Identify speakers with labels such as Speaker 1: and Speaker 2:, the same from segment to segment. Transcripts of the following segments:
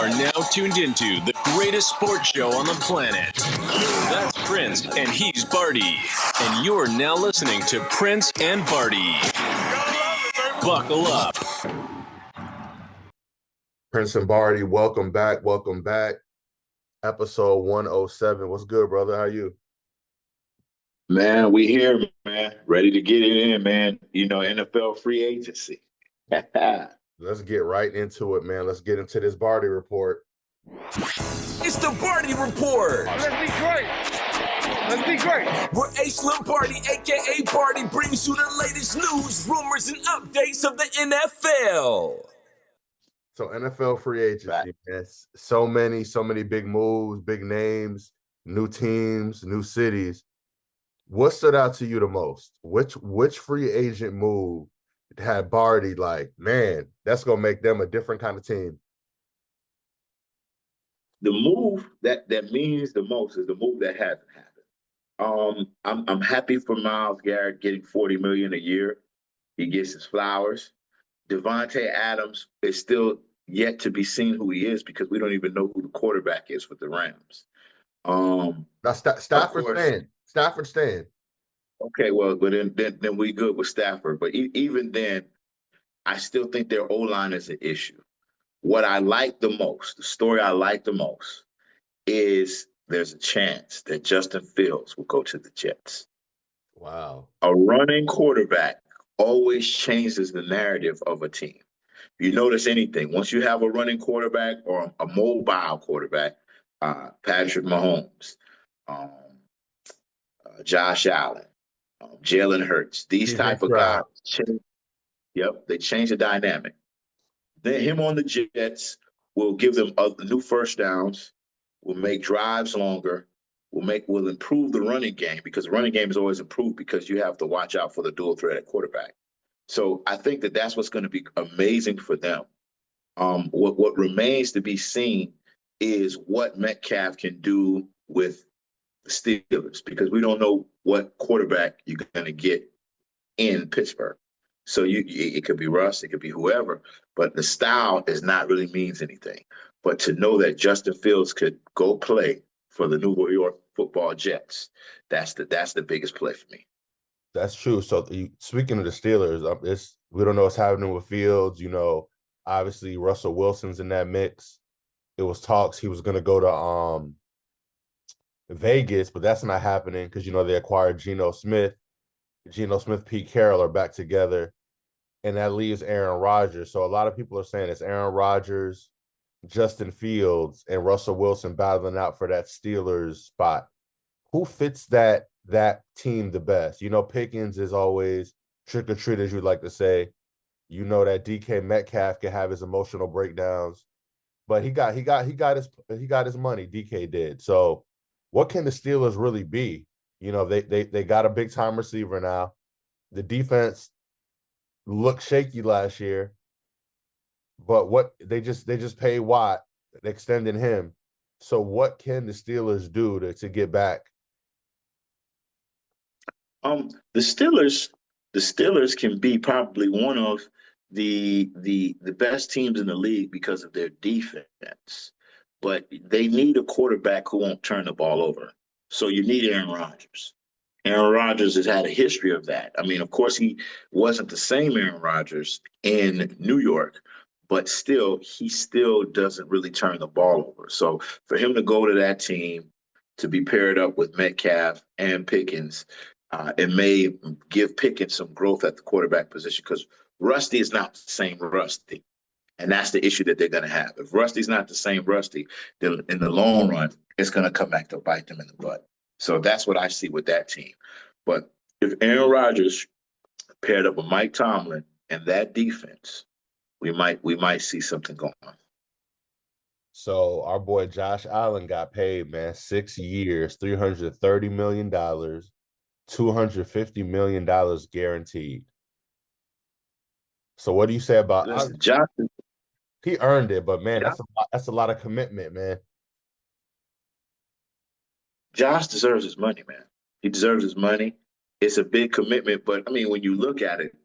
Speaker 1: are now tuned into the greatest sports show on the planet. That's Prince, and he's Barty. And you're now listening to Prince and Barty. Buckle up.
Speaker 2: Prince and Barty, welcome back. Welcome back. Episode 107. What's good, brother? How you?
Speaker 3: Man, we here, man. Ready to get it in, man. You know, NFL free agency.
Speaker 2: Let's get right into it, man. Let's get into this Barty report.
Speaker 1: It's the Barty Report.
Speaker 4: Let's be great. Let's be great.
Speaker 1: Where A-Slim Barty, a.k.a. Barty, brings you the latest news, rumors, and updates of the NFL.
Speaker 2: So NFL free agency, man. So many big moves, big names, new teams, new cities. What stood out to you the most? Which free agent move had Barty like, man, that's gonna make them a different kind of team?
Speaker 3: The move that means the most is the move that hasn't happened. I'm happy for Myles Garrett getting $40 million a year. He gets his flowers. Devontae Adams is still yet to be seen who he is because we don't even know who the quarterback is with the Rams.
Speaker 2: Now Stafford staying.
Speaker 3: Okay, well, but then we good with Stafford. But even then, I still think their O-line is an issue. What I like the most, the story I like the most, is there's a chance that Justin Fields will go to the Jets.
Speaker 2: Wow.
Speaker 3: A running quarterback always changes the narrative of a team. If you notice anything, once you have a running quarterback or a mobile quarterback, Patrick Mahomes, Josh Allen, Jalen Hurts, these type of guys, they change the dynamic. Then him on the Jets will give them new first downs, will make drives longer, will improve the running game because the running game is always improved because you have to watch out for the dual threat at quarterback. So I think that's what's going to be amazing for them. What remains to be seen is what Metcalf can do with the Steelers because we don't know what quarterback you're going to get in Pittsburgh. So it could be Russ, it could be whoever, but the style is not really means anything. But to know that Justin Fields could go play for the New York Football Jets, that's the biggest play for me.
Speaker 2: That's true. So speaking of the Steelers, we don't know what's happening with Fields. You know, obviously Russell Wilson's in that mix. It was talks he was going to go to Vegas, but that's not happening because, you know, they acquired Geno Smith. Pete Carroll are back together, and that leaves Aaron Rodgers. So a lot of people are saying it's Aaron Rodgers, Justin Fields, and Russell Wilson battling out for that Steelers spot. Who fits that team the best? You know, Pickens is always trick or treat, as you'd like to say. You know that DK Metcalf can have his emotional breakdowns, but he got his money. DK did. So, what can the Steelers really be? You know, they got a big time receiver now. The defense looked shaky last year, but what they just paid Watt, extending him. So, what can the Steelers do to get back?
Speaker 3: The Steelers can be probably one of the best teams in the league because of their defense, but they need a quarterback who won't turn the ball over. So you need Aaron Rodgers. Aaron Rodgers has had a history of that. I mean, of course, he wasn't the same Aaron Rodgers in New York, but he still doesn't really turn the ball over. So for him to go to that team, to be paired up with Metcalf and Pickens, it may give Pickens some growth at the quarterback position because Rusty is not the same Rusty. And that's the issue that they're going to have. If Rusty's not the same Rusty, then in the long run, it's going to come back to bite them in the butt. So that's what I see with that team. But if Aaron Rodgers paired up with Mike Tomlin and that defense, we might see something going on.
Speaker 2: So our boy Josh Allen got paid, man, 6 years, $330 million, $250 million guaranteed. So what do you say about
Speaker 3: Josh?
Speaker 2: He earned it, but man, that's a lot of commitment, man.
Speaker 3: Josh deserves his money, man. He deserves his money. It's a big commitment, but I mean, when you look at it,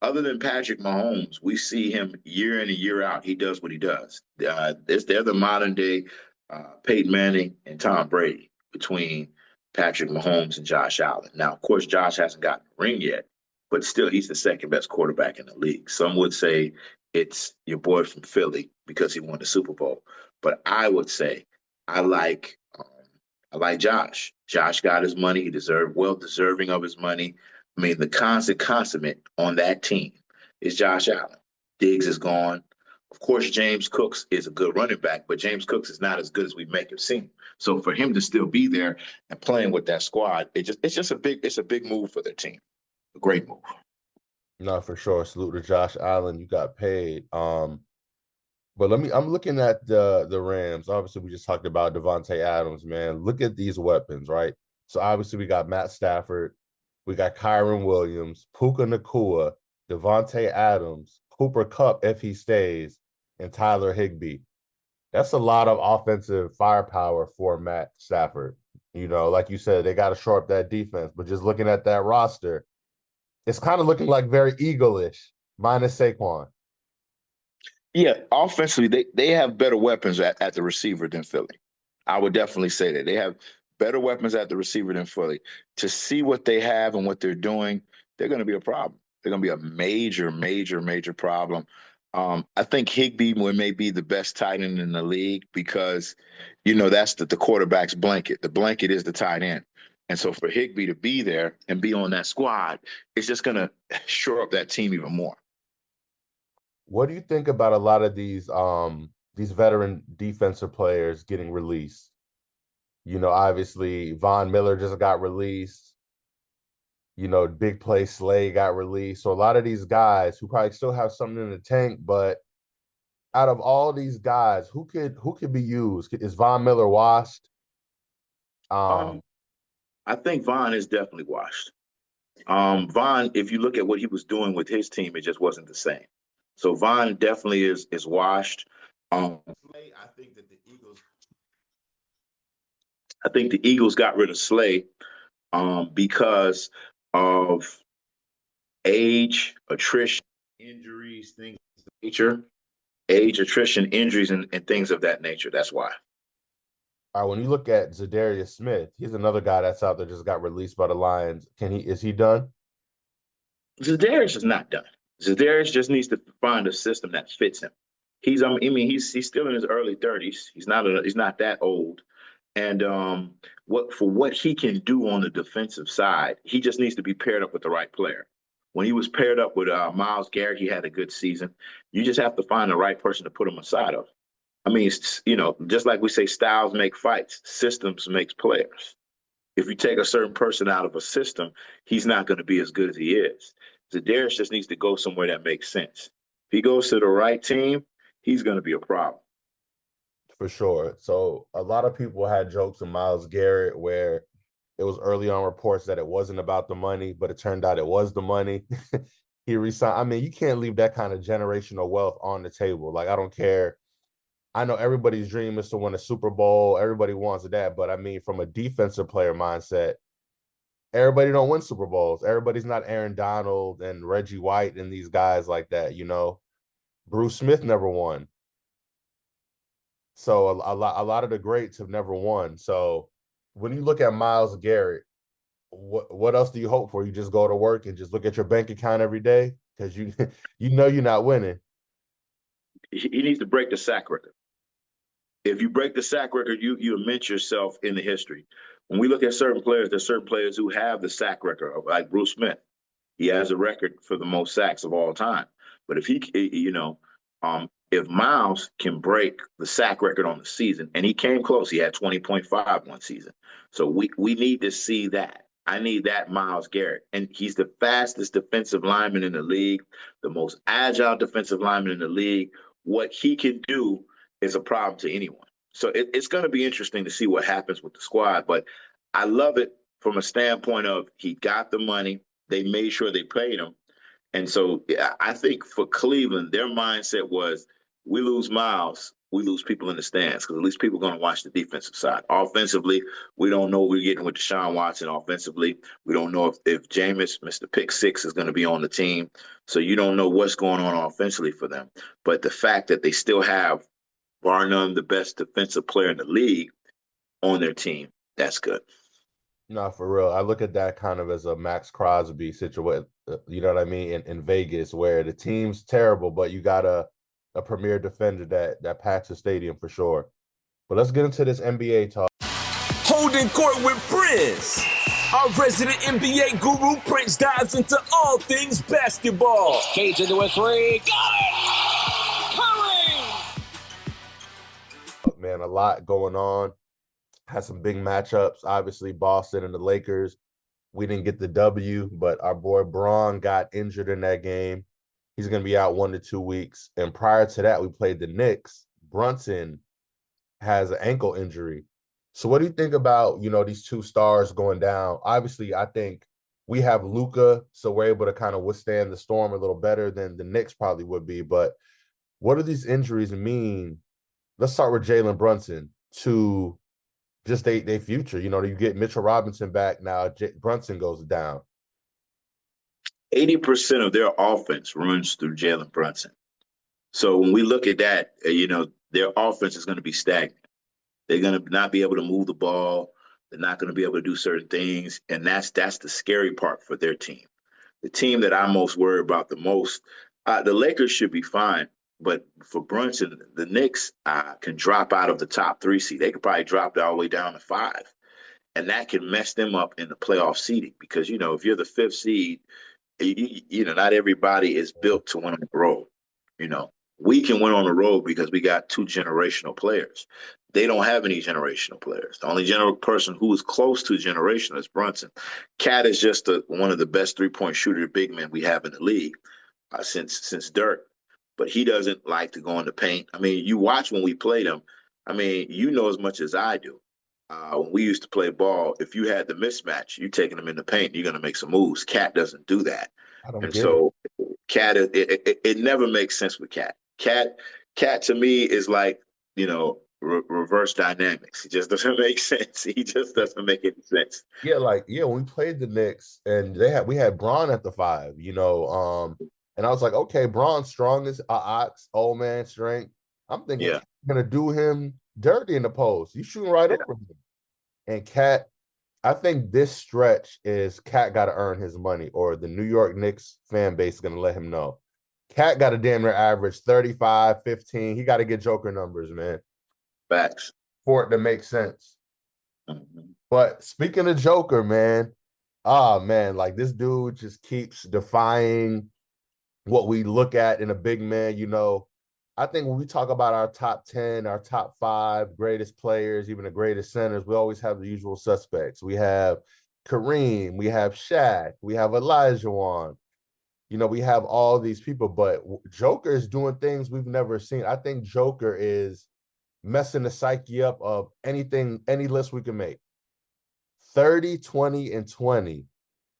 Speaker 3: other than Patrick Mahomes, we see him year in and year out. He does what he does. They're the modern day Peyton Manning and Tom Brady between Patrick Mahomes and Josh Allen. Now, of course, Josh hasn't gotten a ring yet, but still, he's the second best quarterback in the league. Some would say it's your boy from Philly because he won the Super Bowl, but I would say I like I like Josh. Josh got his money. He deserving of his money. I mean, the consummate on that team is Josh Allen. Diggs is gone. Of course, James Cooks is a good running back, but James Cooks is not as good as we make him seem. So for him to still be there and playing with that squad, it's just a big move for their team. A great move.
Speaker 2: No, for sure. Salute to Josh Allen. You got paid. But I'm looking at the Rams. Obviously, we just talked about Devontae Adams, man. Look at these weapons, right? So obviously we got Matt Stafford, we got Kyron Williams, Puka Nacua, Devontae Adams, Cooper Kupp if he stays, and Tyler Higbee. That's a lot of offensive firepower for Matt Stafford. You know, like you said, they got to shore up that defense. But just looking at that roster, it's kind of looking like very eagle-ish, minus Saquon.
Speaker 3: Yeah, offensively, they have better weapons at the receiver than Philly. I would definitely say that. They have better weapons at the receiver than Philly. To see what they have and what they're doing, they're going to be a problem. They're going to be a major, major, major problem. I think Higbee may be the best tight end in the league because, you know, that's the quarterback's blanket. The blanket is the tight end. And so for Higbee to be there and be on that squad, it's just going to shore up that team even more.
Speaker 2: What do you think about a lot of these veteran defensive players getting released? You know, obviously Von Miller just got released. You know, Big Play Slay got released. So a lot of these guys who probably still have something in the tank, but out of all these guys, who could be used? Is Von Miller washed?
Speaker 3: I think Von is definitely washed. Von, if you look at what he was doing with his team, it just wasn't the same. So Von definitely is washed. Slay, I think the Eagles got rid of Slay because of age, attrition, injuries, things of that nature. Age, attrition, injuries, and things of that nature. That's why.
Speaker 2: All right, when you look at Zadarius Smith, he's another guy that's out there, just got released by the Lions. Is he done?
Speaker 3: Zadarius is not done. Zadarius just needs to find a system that fits him. He's still in his early 30s. He's not that old. And what he can do on the defensive side, he just needs to be paired up with the right player. When he was paired up with Myles Garrett, he had a good season. You just have to find the right person to put him aside of. I mean, just like we say, styles make fights, systems makes players. If you take a certain person out of a system, he's not going to be as good as he is. Zadarius just needs to go somewhere that makes sense. If he goes to the right team, he's going to be a problem.
Speaker 2: For sure. So a lot of people had jokes of Myles Garrett where it was early on reports that it wasn't about the money, but it turned out it was the money. He resigned. I mean, you can't leave that kind of generational wealth on the table. Like, I don't care. I know everybody's dream is to win a Super Bowl. Everybody wants that. But I mean, from a defensive player mindset, everybody don't win Super Bowls. Everybody's not Aaron Donald and Reggie White and these guys like that, you know. Bruce Smith never won. So a lot of the greats have never won. So when you look at Myles Garrett, what else do you hope for? You just go to work and just look at your bank account every day because you know you're not winning.
Speaker 3: He needs to break the sack record. If you break the sack record, you immerse yourself in the history. When we look at certain players, there's certain players who have the sack record, like Bruce Smith. He has a record for the most sacks of all time. But if if Myles can break the sack record on the season, and he came close, he had 20.5 one season. So we need to see that. I need that Myles Garrett. And he's the fastest defensive lineman in the league, the most agile defensive lineman in the league. What he can do is a problem to anyone. So it's going to be interesting to see what happens with the squad. But I love it from a standpoint of he got the money. They made sure they paid him. And so I think for Cleveland, their mindset was, we lose Myles, we lose people in the stands because at least people are going to watch the defensive side. Offensively, we don't know what we're getting with Deshaun Watson. Offensively, we don't know if Jameis, Mr. Pick Six, is going to be on the team. So you don't know what's going on offensively for them. But the fact that they still have, bar none, the best defensive player in the league on their team, that's good.
Speaker 2: No, for real. I look at that kind of as a Max Crosby situation, you know what I mean, in Vegas, where the team's terrible, but you got a premier defender that packs the stadium for sure. But let's get into this NBA talk.
Speaker 1: Holding court with Prince. Our resident NBA guru, Prince, dives into all things basketball.
Speaker 5: Cage into a three. Got it! Curry!
Speaker 2: Man, a lot going on. Had some big matchups. Obviously, Boston and the Lakers. We didn't get the W, but our boy Braun got injured in that game. He's going to be out 1 to 2 weeks. And prior to that, we played the Knicks. Brunson has an ankle injury. So what do you think about, these two stars going down? Obviously, I think we have Luka, so we're able to kind of withstand the storm a little better than the Knicks probably would be. But what do these injuries mean? Let's start with Jalen Brunson to just their future. You get Mitchell Robinson back now. Brunson goes down.
Speaker 3: 80% of their offense runs through Jalen Brunson. So when we look at that, their offense is going to be stagnant. They're going to not be able to move the ball. They're not going to be able to do certain things. And that's the scary part for their team. The team that I'm most worried about the most, the Lakers should be fine. But for Brunson, the Knicks can drop out of the top 3 seed. They could probably drop all the way down to 5. And that can mess them up in the playoff seeding because, if you're the 5th seed, not everybody is built to win on the road. We can win on the road because we got 2 generational players. They don't have any generational players. The only person who is close to generational is Brunson. Cat is just one of the best 3-point shooter big men we have in the league since Dirk. But he doesn't like to go in the paint. I mean, you watch when we played him. I mean, you know as much as I do. When we used to play ball, if you had the mismatch, you taking them in the paint, you're going to make some moves. Cat doesn't do that. Cat, it never makes sense with Cat. Cat to me is like, reverse dynamics. He just doesn't make sense. He just doesn't make any sense.
Speaker 2: Yeah, when we played the Knicks and we had Braun at the 5, and I was like, okay, Braun's strong as ox, old man strength. I'm thinking Cat's gonna do him dirty in the post. You shooting right over him. And Cat, I think this stretch is Cat got to earn his money, or the New York Knicks fan base is gonna let him know. Cat got to damn near average 35, 15. He got to get Joker numbers, man.
Speaker 3: Facts.
Speaker 2: For it to make sense.
Speaker 3: Mm-hmm.
Speaker 2: But speaking of Joker, man, this dude just keeps defying what we look at in a big man. I think when we talk about our top 10, our top 5 greatest players, even the greatest centers, we always have the usual suspects. We have Kareem, we have Shaq, we have Olajuwon. We have all these people, but Joker is doing things we've never seen. I think Joker is messing the psyche up of any list we can make. 30, 20, and 20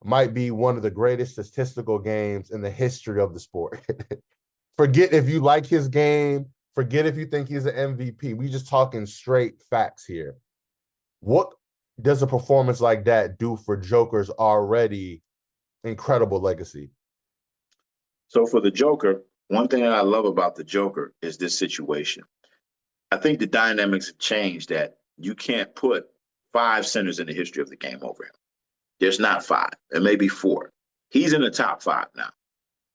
Speaker 2: might be one of the greatest statistical games in the history of the sport. Forget if you like his game. Forget if you think he's an MVP. We just talking straight facts here. What does a performance like that do for Joker's already incredible legacy?
Speaker 3: So for the Joker, one thing that I love about the Joker is this situation. I think the dynamics have changed that you can't put 5 centers in the history of the game over him. There's not 5. There may be 4. He's in the top 5 now.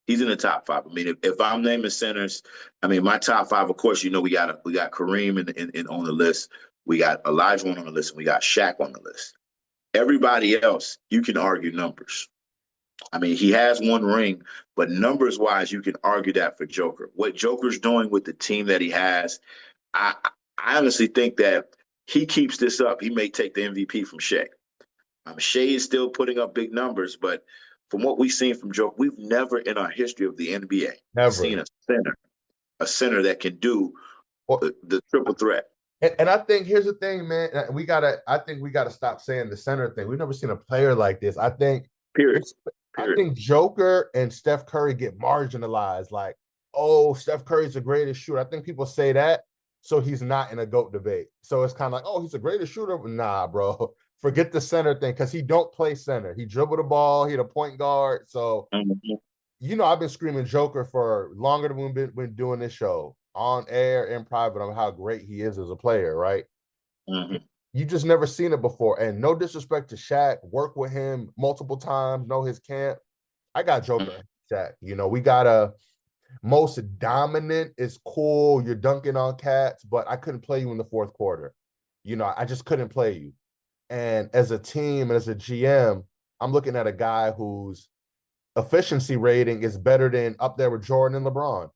Speaker 3: He's in the top 5. I mean, if I'm naming centers, my top 5, of course, we got Kareem in on the list. We got Olajuwon on the list, and we got Shaq on the list. Everybody else, you can argue numbers. He has 1 ring, but numbers-wise, you can argue that for Joker. What Joker's doing with the team that he has, I honestly think that he keeps this up. He may take the MVP from Shea. Shea is still putting up big numbers, but from what we've seen from Joker, we've never in our history of the NBA seen a center that can do the triple threat.
Speaker 2: And I think here's the thing, man. I think we gotta stop saying the center thing. We've never seen a player like this. I think
Speaker 3: Period.
Speaker 2: I think Joker and Steph Curry get marginalized. Like, oh, Steph Curry's the greatest shooter. I think people say that, so he's not in a GOAT debate. So it's kind of like, oh, he's the greatest shooter. Nah, bro. Forget the center thing, because he don't play center. He dribbled the ball. He had a point guard. So, I've been screaming Joker for longer than we've been doing this show, on air, in private, on how great he is as a player, right? You just never seen it before. And no disrespect to Shaq, work with him multiple times, know his camp. I got Joker, Shaq. We got a most dominant is cool. You're dunking on cats, but I couldn't play you in the fourth quarter. I just couldn't play you. And as a team and as a GM, I'm looking at a guy whose efficiency rating is better than up there with Jordan and LeBron,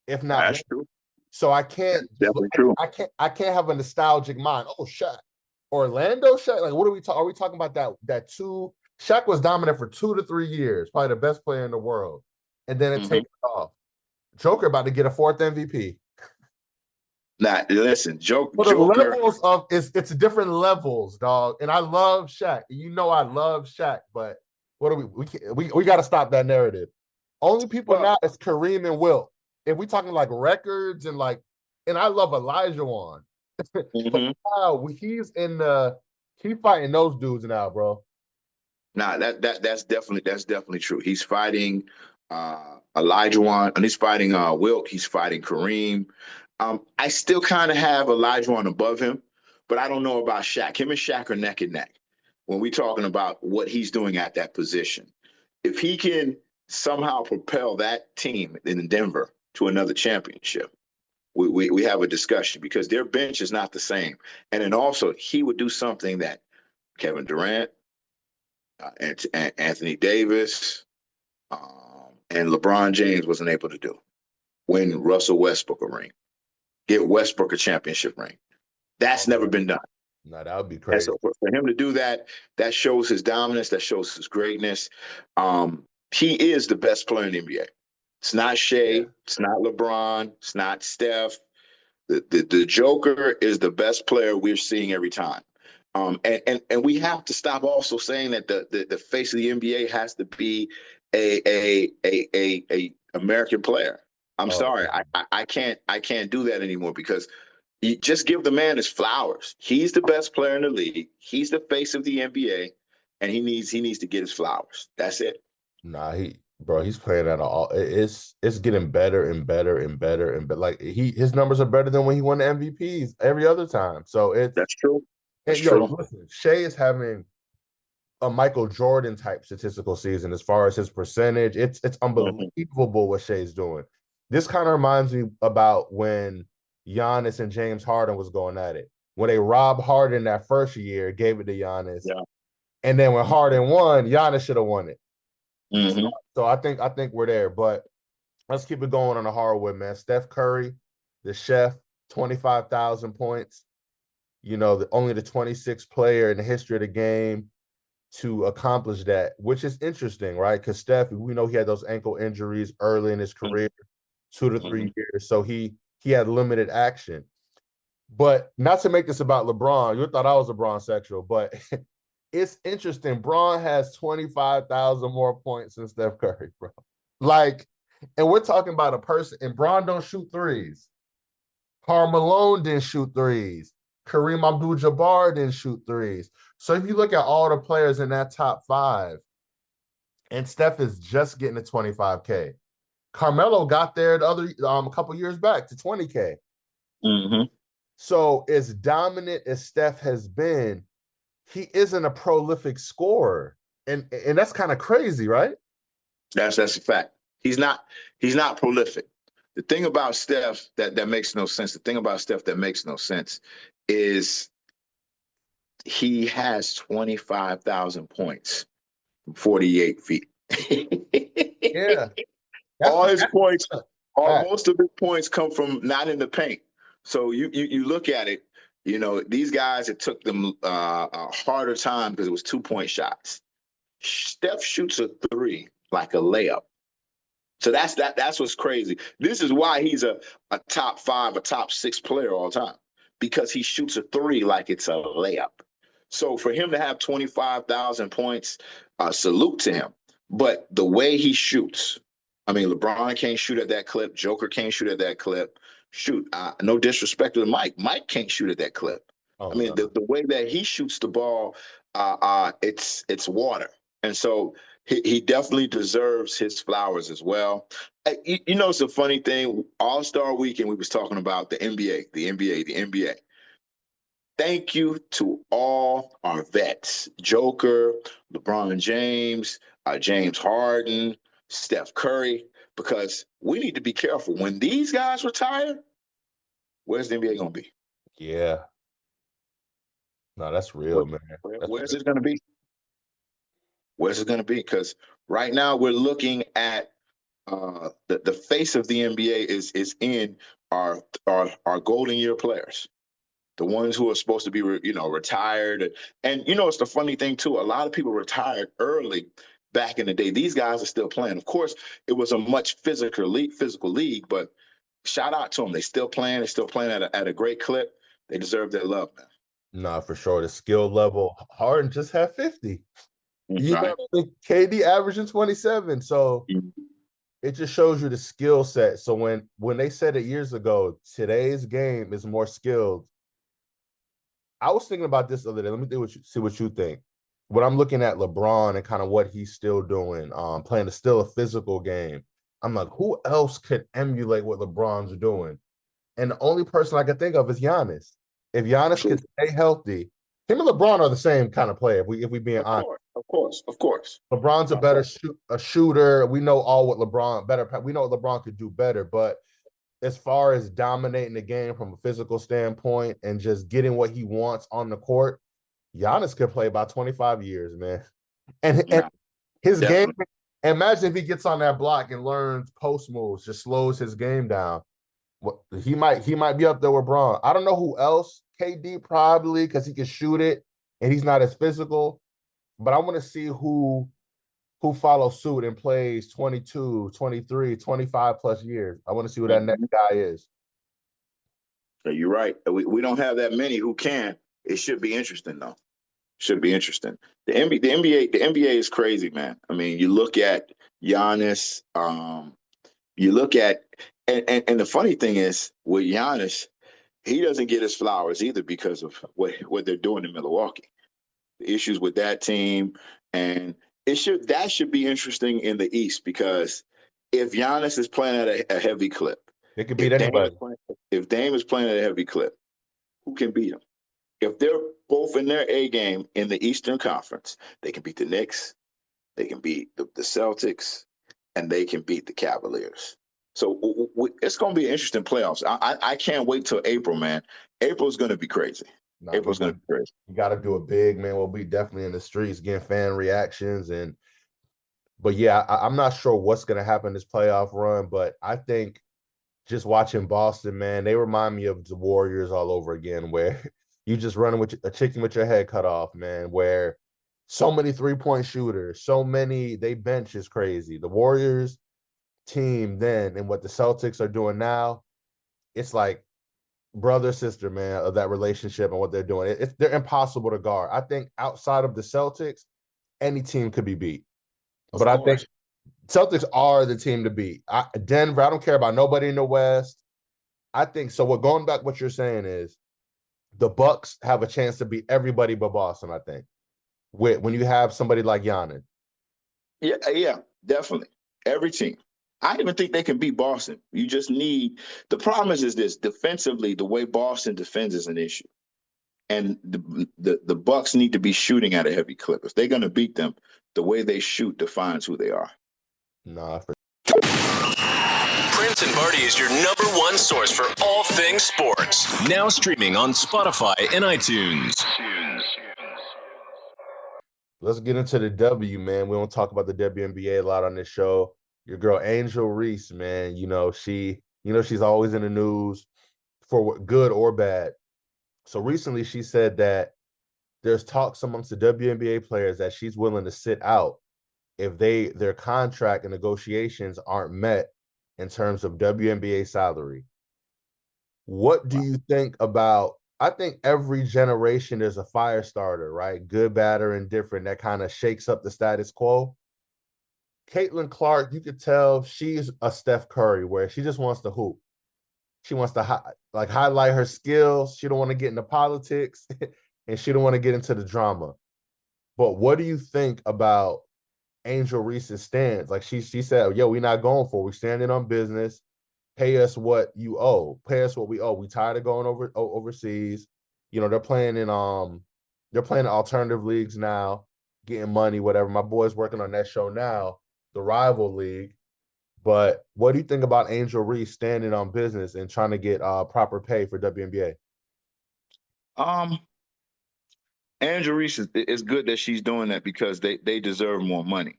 Speaker 2: if not.
Speaker 3: That's true.
Speaker 2: So I can't.
Speaker 3: That's definitely true.
Speaker 2: I can't have a nostalgic mind. Oh, Shaq, Orlando Shaq. Like, what are we talking? Are we talking about that two? Shaq was dominant for 2 to 3 years, probably the best player in the world, and then it takes off. Joker about to get a 4th MVP.
Speaker 3: Nah, listen, Joker.
Speaker 2: The levels of it's different levels, dog. And I love Shaq. I love Shaq, but what do we got to stop that narrative. Only people now is Kareem and Wilt. If we talking like records and I love Elijah Wan. But now he's fighting those dudes now, bro.
Speaker 3: Nah, that's definitely true. He's fighting Elijah Wan, and he's fighting Wilt. He's fighting Kareem. I still kind of have Elijah Wan above him, but I don't know about Shaq. Him and Shaq are neck and neck when we're talking about what he's doing at that position. If he can somehow propel that team in Denver to another championship, we have a discussion, because their bench is not the same. And then also he would do something that Kevin Durant, and Anthony Davis, and LeBron James wasn't able to do. Win Russell Westbrook a ring. Get Westbrook a championship ring. That's never been done.
Speaker 2: No, that would be crazy.
Speaker 3: So for him to do that, that shows his dominance. That shows his greatness. He is the best player in the NBA. It's not Shea. Yeah. It's not LeBron. It's not Steph. The Joker is the best player we're seeing every time. And we have to stop also saying that the face of the NBA has to be a American player. I'm sorry, I can't do that anymore, because you just give the man his flowers. He's the best player in the league. He's the face of the NBA, and he needs to get his flowers. That's it.
Speaker 2: Nah, he's playing at all. It's getting better and better and better, and like his numbers are better than when he won the MVPs every other time. So
Speaker 3: that's true.
Speaker 2: That's true. Listen, Shea is having a Michael Jordan type statistical season as far as his percentage. It's unbelievable what Shea's doing. This kind of reminds me about when Giannis and James Harden was going at it. When they robbed Harden that first year, gave it to Giannis. Yeah. And then when Harden won, Giannis should have won it. So I think we're there. But let's keep it going on the hardwood, man. Steph Curry, the chef, 25,000 points. Only the 26th player in the history of the game to accomplish that, which is interesting, right? Because Steph, we know he had those ankle injuries early in his career, 2 to 3 years. So he had limited action. But not to make this about LeBron, you thought I was LeBron sexual, but it's interesting. Braun has 25,000 more points than Steph Curry, bro. And we're talking about a person, and Braun don't shoot threes. Karl Malone didn't shoot threes. Kareem Abdul-Jabbar didn't shoot threes. So if you look at all the players in that top 5, and Steph is just getting to 25K. Carmelo got there a couple years back to 20K. So as dominant as Steph has been, he isn't a prolific scorer. And that's kind of crazy, right?
Speaker 3: That's a fact. He's not prolific. The thing about Steph that makes no sense, is he has 25,000 points from 48 feet.
Speaker 2: Yeah.
Speaker 3: All his points, most of his points come from not in the paint. So you look at it, these guys, it took them a harder time because it was 2-point shots. Steph shoots a 3 like a layup. So that's what's crazy. This is why he's a top 5, a top 6 player all time, because he shoots a 3 like it's a layup. So for him to have 25,000 points, salute to him. But the way he shoots, I mean, LeBron can't shoot at that clip. Joker can't shoot at that clip. Shoot, no disrespect to Mike. Mike can't shoot at that clip.
Speaker 2: Oh
Speaker 3: I mean,
Speaker 2: no.
Speaker 3: the way that he shoots the ball, it's water, and so he definitely deserves his flowers as well. You know, it's a funny thing. All-Star Weekend, we was talking about the NBA, the NBA, the NBA. Thank you to all our vets: Joker, LeBron James, James Harden, Steph Curry, because we need to be careful when these guys retire. Where's the NBA going to be?
Speaker 2: Yeah. No, that's real, man. That's
Speaker 3: Where's
Speaker 2: real.
Speaker 3: it going to be? Where's it going to be? Because right now we're looking at the face of the NBA is in our golden year players, the ones who are supposed to be retired, and it's the funny thing too. A lot of people retired early back in the day. These guys are still playing. Of course, it was a much physical league, but shout out to them. They still playing. They're still playing at a great clip. They deserve their love, man.
Speaker 2: Nah, for sure. The skill level, Harden just had 50.
Speaker 3: Right.
Speaker 2: KD averaging 27. So it just shows you the skill set. So when they said it years ago, today's game is more skilled. I was thinking about this the other day. Let me see what you think. When I'm looking at LeBron and kind of what he's still doing, playing still a physical game, I'm like, who else could emulate what LeBron's doing? And the only person I can think of is Giannis. If Giannis could stay healthy, him and LeBron are the same kind of player. If we being honest,
Speaker 3: of course.
Speaker 2: LeBron's a better shooter. We know all what LeBron better. We know what LeBron could do better, but as far as dominating the game from a physical standpoint and just getting what he wants on the court, Giannis could play about 25 years, man. And his definitely. Game, imagine if he gets on that block and learns post moves, just slows his game down. He might be up there with Braun. I don't know who else. KD probably, because he can shoot it and he's not as physical. But I want to see who follows suit and plays 22, 23, 25 plus years. I want to see who that next guy is.
Speaker 3: You're right. We don't have that many who can. It should be interesting, though. Should be interesting. The NBA is crazy, man. I mean, you look at Giannis. You look at and the funny thing is with Giannis, he doesn't get his flowers either because of what they're doing in Milwaukee. The issues with that team, and that should be interesting in the East, because if Giannis is playing at a heavy clip,
Speaker 2: it could beat anybody.
Speaker 3: If Dame is playing at a heavy clip, who can beat him? If they're both in their A game in the Eastern Conference, they can beat the Knicks, they can beat the Celtics, and they can beat the Cavaliers. So it's going to be an interesting playoffs. I can't wait till April, man. April's going to be crazy. April's going to be crazy.
Speaker 2: You got to do it big, man. We'll be definitely in the streets getting fan reactions. But yeah, I'm not sure what's going to happen this playoff run, but I think just watching Boston, man, they remind me of the Warriors all over again, where you just running with a chicken with your head cut off, man, where so many three-point shooters, they bench is crazy. The Warriors team then and what the Celtics are doing now, it's like brother, sister, man, of that relationship and what they're doing. They're impossible to guard. I think outside of the Celtics, any team could be beat. But I think Celtics are the team to beat. Denver, I don't care about nobody in the West. I think so. Going back, what you're saying is the Bucks have a chance to beat everybody but Boston, I think, when you have somebody like Giannis.
Speaker 3: Yeah, definitely. Every team. I even think they can beat Boston. You just need – the problem is this. Defensively, the way Boston defends is an issue. And the Bucks need to be shooting at a heavy clip. If they're going to beat them, the way they shoot defines who they are.
Speaker 1: Prince and Barty is your number one source for all things sports. Now streaming on Spotify and iTunes.
Speaker 2: Let's get into the W, man. We don't talk about the WNBA a lot on this show. Your girl Angel Reese, man, she's always in the news for good or bad. So recently she said that there's talks amongst the WNBA players that she's willing to sit out if their contract and negotiations aren't met in terms of WNBA salary. What do you think about, I think every generation there's a fire starter, right? Good, bad, or indifferent that kind of shakes up the status quo. Caitlin Clark, you could tell she's a Steph Curry where she just wants to hoop. She wants to highlight her skills. She don't want to get into politics, and she don't want to get into the drama. But what do you think about Angel Reese's stance? Like she said, yo, we're not going for it. We're standing on business. Pay us what you owe. Pay us what we owe. We tired of going overseas. You know, they're playing in alternative leagues now, getting money, whatever. My boy's working on that show now, the rival league. But what do you think about Angel Reese standing on business and trying to get proper pay for WNBA?
Speaker 6: Angel Reese is good that she's doing that because they deserve more money.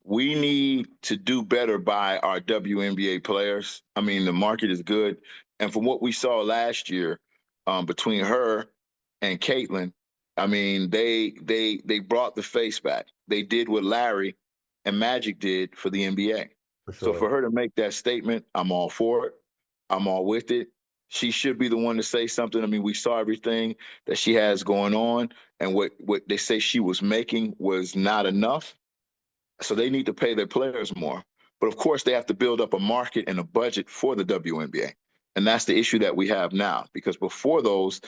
Speaker 6: We need to do better by our WNBA players. I mean, the market is good. And from what we saw last year, between her and Caitlin, I mean, they brought the face back. They did what Larry and Magic did for the NBA.
Speaker 2: For sure.
Speaker 6: So for her to make that statement, I'm all for it. I'm all with it. She should be the one to say something. I mean, we saw everything that she has going on, and what they say she was making was not enough. So they need to pay their players more. But of course, they have to build up a market and a budget for the WNBA. And that's the issue that we have now, because before those,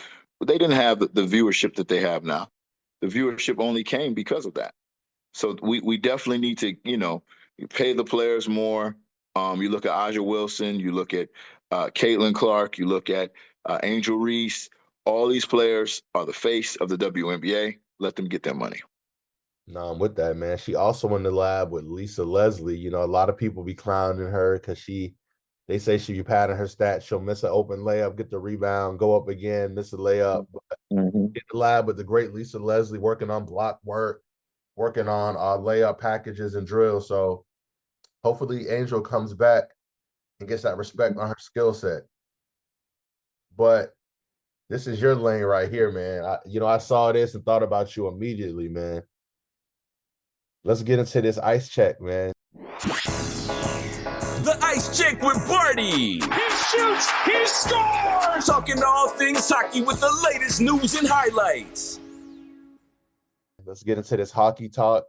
Speaker 6: they didn't have the viewership that they have now. The viewership only came because of that. So we definitely need to, you pay the players more. You look at Aja Wilson, you look at Caitlin Clark, you look at Angel Reese. All these players are the face of the WNBA. Let them get their money.
Speaker 2: No, I'm with that, man. She also in the lab with Lisa Leslie. You know, a lot of people be clowning her because they say she be padding her stats. She'll miss an open layup, get the rebound, go up again, miss a layup. But in the lab with the great Lisa Leslie, working on block work, working on layup packages and drills. So hopefully Angel comes back and gets that respect on her skill set. But this is your lane right here, man. I saw this and thought about you immediately, man. Let's get into this ice check, man.
Speaker 1: The ice check with Barty.
Speaker 5: He shoots, he scores!
Speaker 1: Talking all things hockey with the latest news and highlights.
Speaker 2: Let's get into this hockey talk.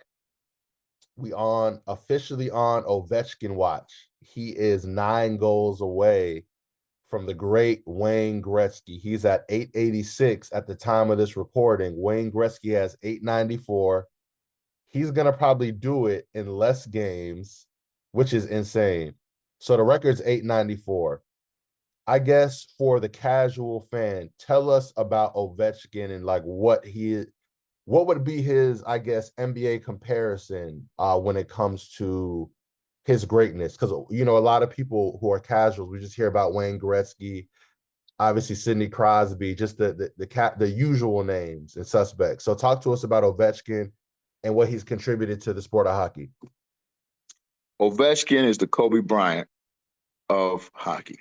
Speaker 2: We officially on Ovechkin watch. He is 9 goals away from the great Wayne Gretzky. He's at 886 at the time of this recording. Wayne Gretzky has 894. He's going to probably do it in less games, which is insane. So the record's 894. I guess for the casual fan, tell us about Ovechkin and like what would be his, I guess, NBA comparison when it comes to his greatness? Because, a lot of people who are casuals, we just hear about Wayne Gretzky, obviously Sidney Crosby, just the usual names and suspects. So talk to us about Ovechkin and what he's contributed to the sport of hockey.
Speaker 6: Ovechkin is the Kobe Bryant of hockey.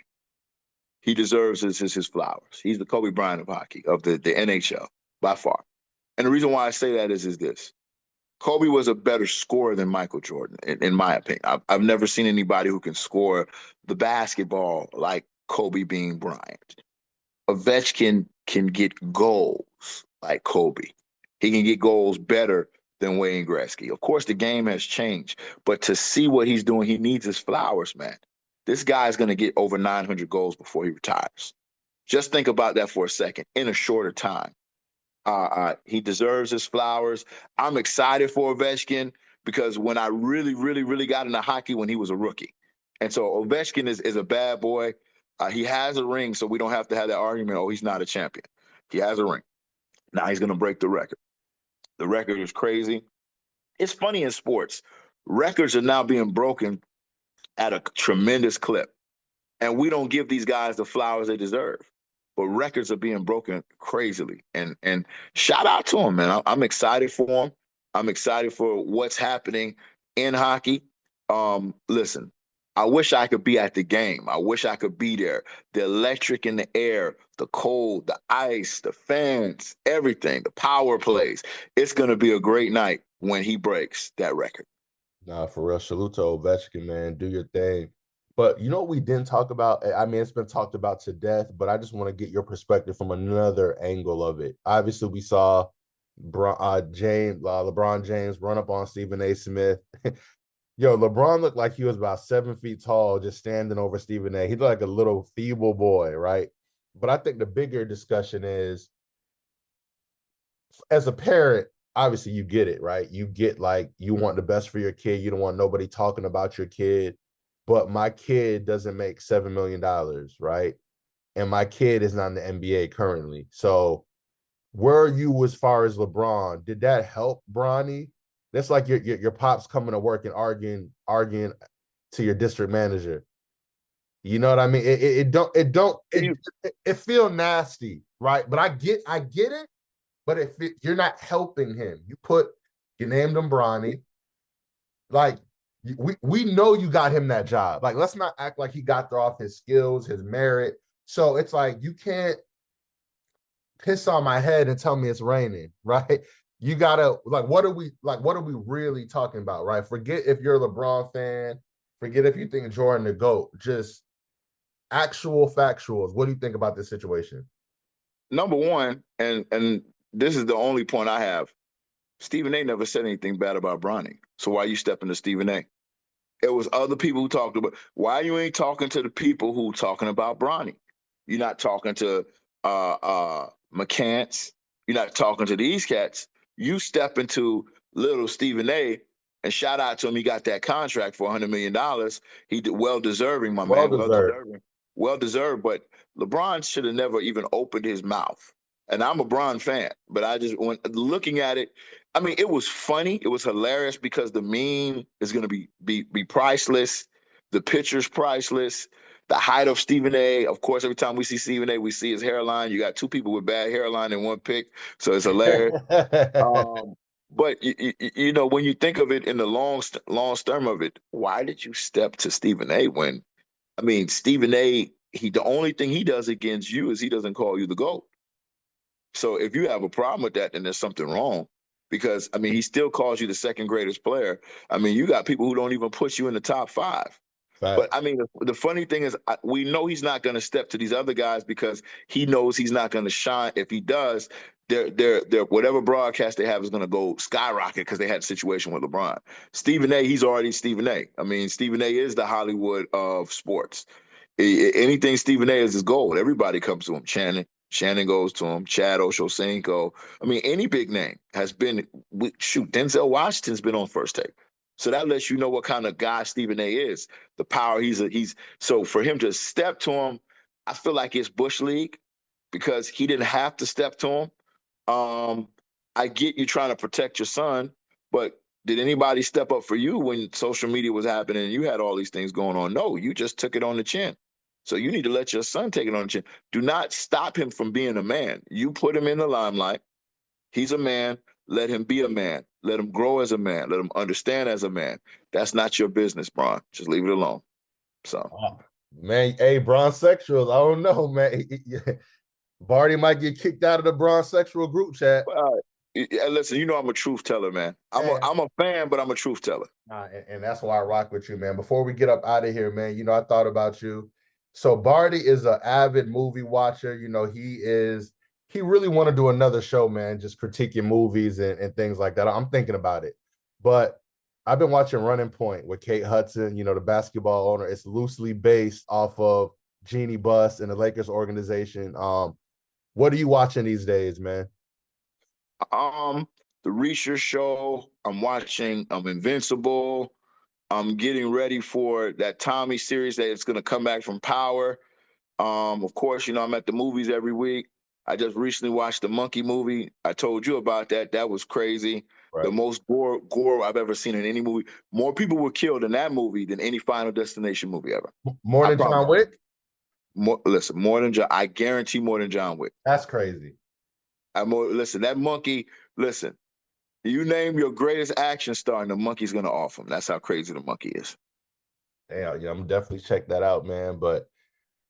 Speaker 6: He deserves his flowers. He's the Kobe Bryant of hockey, of the NHL, by far. And the reason why I say that is this. Kobe was a better scorer than Michael Jordan, in my opinion. I've never seen anybody who can score the basketball like Kobe Bean Bryant. Ovechkin can get goals like Kobe. He can get goals better than Wayne Gretzky. Of course, the game has changed, but to see what he's doing, he needs his flowers, man. This guy's going to get over 900 goals before he retires. Just think about that for a second, in a shorter time. He deserves his flowers. I'm excited for Ovechkin because when I really, really, really got into hockey when he was a rookie. And so Ovechkin is a bad boy. He has a ring, so we don't have to have that argument, oh, he's not a champion. He has a ring. Now he's going to break the record. The record is crazy. It's funny in sports. Records are now being broken at a tremendous clip. And we don't give these guys the flowers they deserve. But records are being broken crazily. And shout out to him, man. I'm excited for him. I'm excited for what's happening in hockey. Listen, I wish I could be at the game. I wish I could be there. The electric in the air, the cold, the ice, the fans, everything, the power plays. It's going to be a great night when he breaks that record.
Speaker 2: Nah, for real. Salute to Ovechkin, man. Do your thing. But you know what we didn't talk about? I mean, it's been talked about to death, but I just want to get your perspective from another angle of it. Obviously, we saw LeBron James run up on Stephen A. Smith. Yo, LeBron looked like he was about 7 feet tall, just standing over Stephen A. He looked like a little feeble boy, right? But I think the bigger discussion is, as a parent, obviously you get it, right? You get like you want the best for your kid. You don't want nobody talking about your kid. But my kid doesn't make $7 million, right? And my kid is not in the NBA currently. So where are you as far as LeBron? Did that help Bronny? That's like your pops coming to work and arguing to your district manager. You know what I mean? It feel nasty, right? But I get it. But if you're not helping him, you named him Bronny. Like we know you got him that job. Like let's not act like he got there off his skills, his merit. So it's like you can't piss on my head and tell me it's raining, right? You gotta what are we really talking about, right? Forget if you're a LeBron fan, forget if you think Jordan the GOAT, just actual factuals. What do you think about this situation?
Speaker 6: Number one, and this is the only point I have. Stephen A. never said anything bad about Bronny. So why are you stepping to Stephen A.? It was other people who talked about. Why you ain't talking to the people who talking about Bronny? You're not talking to McCants. You're not talking to these cats. You step into little Stephen A. and shout out to him. He got that contract for $100 million. He did well deserving, my man. Well deserving. Well deserved. But LeBron should have never even opened his mouth. And I'm a Bron fan, but I just when looking at it, I mean, it was funny. It was hilarious because the meme is going to be priceless. The picture's priceless. The height of Stephen A. Of course, every time we see Stephen A., we see his hairline. You got two people with bad hairline in one pic, so it's hilarious. But you know, when you think of it in the long term of it, why did you step to Stephen A. when, I mean, Stephen A. The only thing he does against you is he doesn't call you the GOAT. So if you have a problem with that, then there's something wrong. Because, I mean, he still calls you the second greatest player. I mean, you got people who don't even put you in the top 5.
Speaker 2: Facts.
Speaker 6: But, I mean, the funny thing is we know he's not going to step to these other guys because he knows he's not going to shine. If he does, their whatever broadcast they have is going to go skyrocket because they had a situation with LeBron. Stephen A., he's already Stephen A. I mean, Stephen A. is the Hollywood of sports. Anything Stephen A. is gold. Everybody comes to him. Shannon goes to him. Chad Ochocinco. I mean, any big name has been. Denzel Washington's been on First Take, so that lets you know what kind of guy Stephen A. is. The power he's. So for him to step to him, I feel like it's Bush League because he didn't have to step to him. I get you trying to protect your son, but did anybody step up for you when social media was happening and you had all these things going on? No, you just took it on the chin. So you need to let your son take it on the chin. Do not stop him from being a man. You put him in the limelight. He's a man. Let him be a man. Let him grow as a man. Let him understand as a man. That's not your business, Bron. Just leave it alone. So,
Speaker 2: man, hey, Bronsexuals, I don't know, man. Barty might get kicked out of the Bronsexual group chat.
Speaker 6: Listen, you know I'm a truth teller, man. I'm a fan, but I'm a truth teller.
Speaker 2: And that's why I rock with you, man. Before we get up out of here, man, you know, I thought about you. So Barty is an avid movie watcher. You know, he really want to do another show, man, just critiquing movies and things like that. I'm thinking about it. But I've been watching Running Point with Kate Hudson, you know, the basketball owner. It's loosely based off of Jeannie Buss and the Lakers organization. What are you watching these days, man?
Speaker 6: The Reacher show. I'm watching Invincible. I'm getting ready for that Tommy series that is going to come back from Power. Of course, you know, I'm at the movies every week. I just recently watched the Monkey movie. I told you about that. That was crazy. Right. The most gore I've ever seen in any movie. More people were killed in that movie than any Final Destination movie ever.
Speaker 2: More than John Wick?
Speaker 6: More than John. I guarantee more than John Wick.
Speaker 2: That's crazy.
Speaker 6: Listen, that monkey, listen. You name your greatest action star, and the monkey's going to off him. That's how crazy the monkey is.
Speaker 2: Yeah, I'm definitely check that out, man. But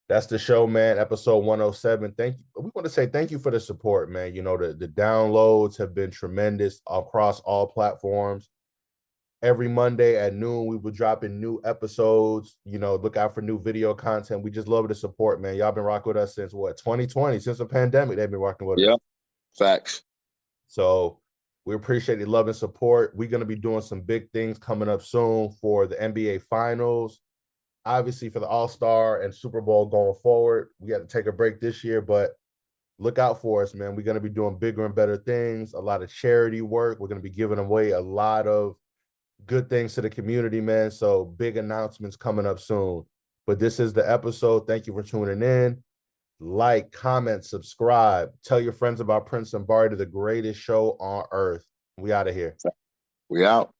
Speaker 2: that's the show, man. Episode 107. Thank you. We want to say thank you for the support, man. You know, the downloads have been tremendous across all platforms. Every Monday at noon, we will drop in new episodes. You know, look out for new video content. We just love the support, man. Y'all been rocking with us since 2020, since the pandemic. They've been rocking with us.
Speaker 6: Yeah, facts.
Speaker 2: So We appreciate the love and support. We're going to be doing some big things coming up soon for the NBA Finals. Obviously, for the All-Star and Super Bowl going forward. We had to take a break this year, but look out for us, man. We're going to be doing bigger and better things, a lot of charity work. We're going to be giving away a lot of good things to the community, man. So big announcements coming up soon. But this is the episode. Thank you for tuning in. Like, comment, subscribe. Tell your friends about Prince and Barty, the greatest show on earth. We out of here.
Speaker 6: We out.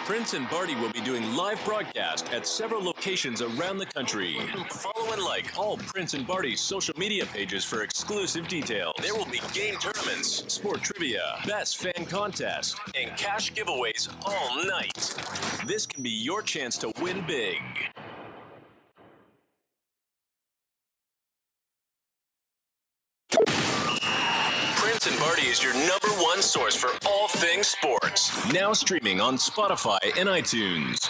Speaker 1: Prince and Barty will be doing live broadcast at several locations around the country. Follow and like all Prince and Barty's social media pages for exclusive details. There will be game tournaments, sport trivia, best fan contest, and cash giveaways all night. This can be your chance to win big. Prince and Barty is your #1 source for all things sports. Now streaming on Spotify and iTunes.